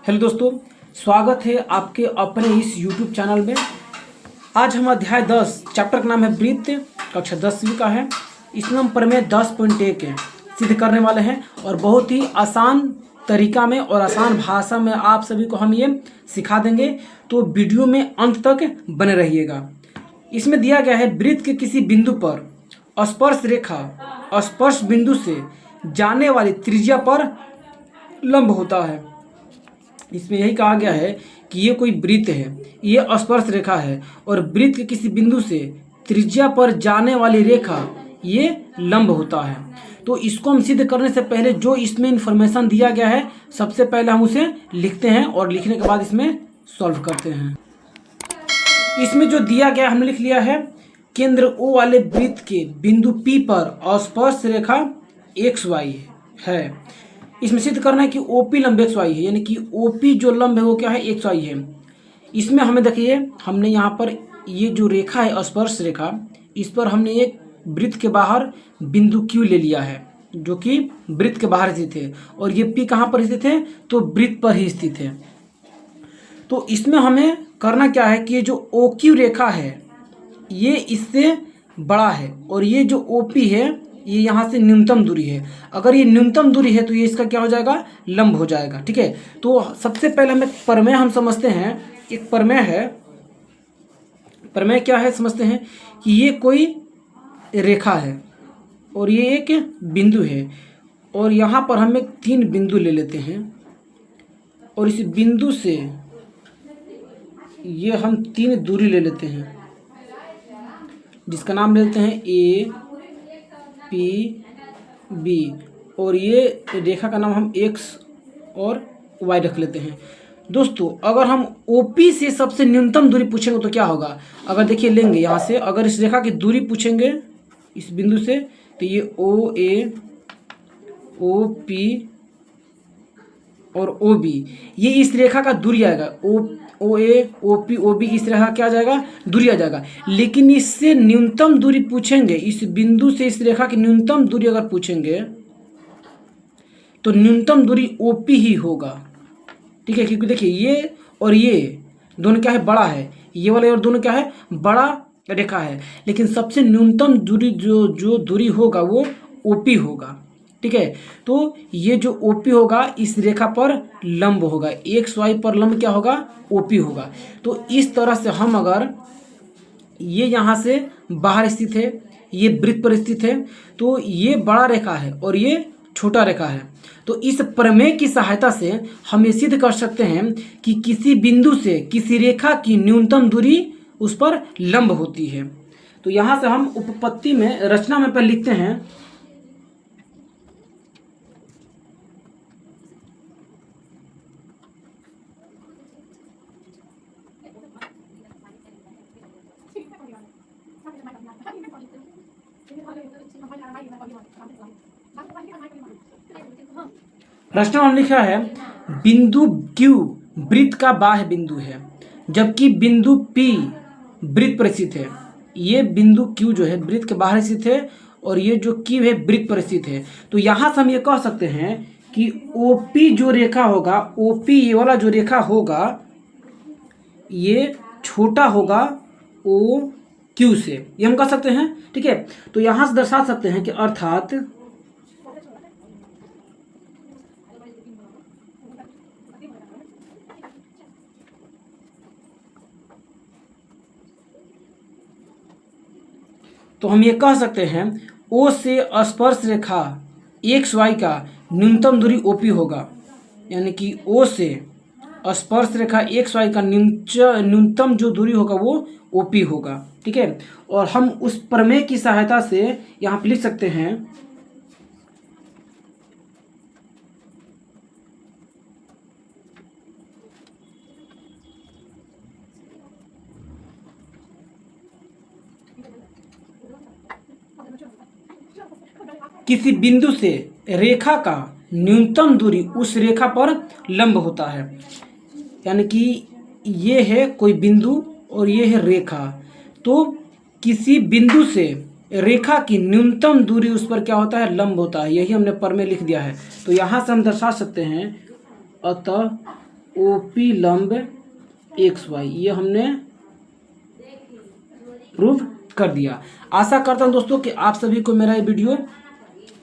Hello दोस्तों, स्वागत है आपके अपने इस YouTube चैनल में। आज हम अध्याय 10 चैप्टर का नाम है वृत्त, कक्षा 10वीं का है। इसमें हम प्रमेय 10.1 है सिद्ध करने वाले हैं और बहुत ही आसान तरीका में और आसान भाषा में आप सभी को हम ये सिखा देंगे, तो वीडियो में अंत तक बने रहिएगा। इसमें दिया गया है वृत्त के किसी बिंदु पर स्पर्श रेखा स्पर्श बिंदु से जाने वाली त्रिज्या पर लंब होता है। इसमें यही कहा गया है कि ये कोई वृत्त है, ये स्पर्श रेखा है और वृत्त के किसी बिंदु से त्रिज्या पर जाने वाली रेखा ये लंब होता है। तो इसको हम सिद्ध करने से पहले जो इसमें इंफॉर्मेशन दिया गया है, सबसे पहले हम उसे लिखते हैं और लिखने के बाद इसमें सॉल्व करते हैं। इसमें जो दिया गया हमने लिख लिया है, केंद्र O वाले वृत्त के बिंदु P पर स्पर्श रेखा XY है। इसमें सिद्ध करना है कि OP लंब XY है, यानी कि OP जो लंब है वो क्या है, XY है। इसमें हमें देखिए, हमने यहाँ पर ये जो रेखा है स्पर्श रेखा, इस पर हमने एक वृत्त के बाहर बिंदु Q ले लिया है जो कि वृत्त के बाहर स्थित है, और ये P कहाँ पर स्थित है, तो वृत्त पर ही स्थित है। तो इसमें हमें करना क्या है कि ये जो OQ रेखा है ये इससे बड़ा है और ये जो OP है ये यहाँ से न्यूनतम दूरी है। अगर ये न्यूनतम दूरी है तो ये इसका क्या हो जाएगा, लंब हो जाएगा। ठीक है, तो सबसे पहले हमें प्रमेय हम समझते हैं। एक प्रमेय है, प्रमेय क्या है समझते हैं कि ये कोई रेखा है और ये एक बिंदु है और यहाँ पर हम एक 3 बिंदु ले लेते हैं और इस बिंदु से ये हम 3 दूरी ले लेते हैं जिसका नाम ले लेते हैं A P B, और ये रेखा का नाम हम X और Y रख लेते हैं। दोस्तों, अगर हम OP से सबसे न्यूनतम दूरी पूछेंगे तो क्या होगा, अगर देखिए लेंगे यहाँ से, अगर इस रेखा की दूरी पूछेंगे इस बिंदु से, तो ये OA OP और OB, ये इस रेखा का दूरी आएगा। OA OP OB इस रेखा क्या आ जाएगा, दूरी आ जाएगा। लेकिन इससे न्यूनतम दूरी पूछेंगे, इस बिंदु से इस रेखा की न्यूनतम दूरी अगर पूछेंगे तो न्यूनतम दूरी OP ही होगा। ठीक है, क्योंकि देखिए ये और ये दोनों क्या है, बड़ा है, ये वाले और दोनों क्या है, बड़ा रेखा है। लेकिन सबसे न्यूनतम दूरी जो दूरी होगा वो OP होगा। ठीक है, तो ये जो OP होगा इस रेखा पर लंब होगा, XY पर लंब क्या होगा, OP होगा। तो इस तरह से हम अगर ये यहाँ से बाहर स्थित है, ये वृत्त पर स्थित है, तो ये बड़ा रेखा है और ये छोटा रेखा है। तो इस प्रमेय की सहायता से हम ये सिद्ध कर सकते हैं कि किसी बिंदु से किसी रेखा की न्यूनतम दूरी उस पर लंब होती है। तो यहाँ से हम उपपत्ति में, रचना में पर लिखते हैं, रचना में लिखा है बिंदु Q वृत्त का बाह्य बिंदु है जबकि बिंदु P वृत्त पर स्थित है। ये बिंदु Q जो है वृत्त के बाहर स्थित है और ये जो Q है वृत्त पर स्थित है। तो यहाँ से हम ये कह सकते हैं कि OP जो रेखा होगा, OP ये वाला जो रेखा होगा ये छोटा होगा OQ से, ये हम कह सकते हैं। ठीक है, तो यहाँ से दर्शा सकते हैं कि अर्थात तो हम ये कह सकते हैं O से स्पर्श रेखा XY का न्यूनतम दूरी OP होगा, यानी कि O से स्पर्श रेखा XY का न्यूनतम जो दूरी होगा वो OP होगा। ठीक है, और हम उस प्रमेय की सहायता से यहाँ पे लिख सकते हैं किसी बिंदु से रेखा का न्यूनतम दूरी उस रेखा पर लंब होता है। यानी कि ये है कोई बिंदु और ये है रेखा, तो किसी बिंदु से रेखा की न्यूनतम दूरी उस पर क्या होता है, लंब होता है। यही हमने प्रमेय लिख दिया है। तो यहाँ से हम दर्शा सकते हैं, अतः OP लंब XY, ये हमने प्रूव कर दिया। आशा करता हूँ दोस्तों कि आप सभी को मेरा ये वीडियो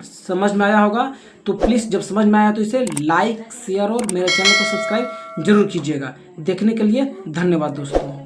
समझ में आया होगा। तो प्लीज़ जब समझ में आया तो इसे लाइक, शेयर और मेरे चैनल को सब्सक्राइब जरूर कीजिएगा। देखने के लिए धन्यवाद दोस्तों।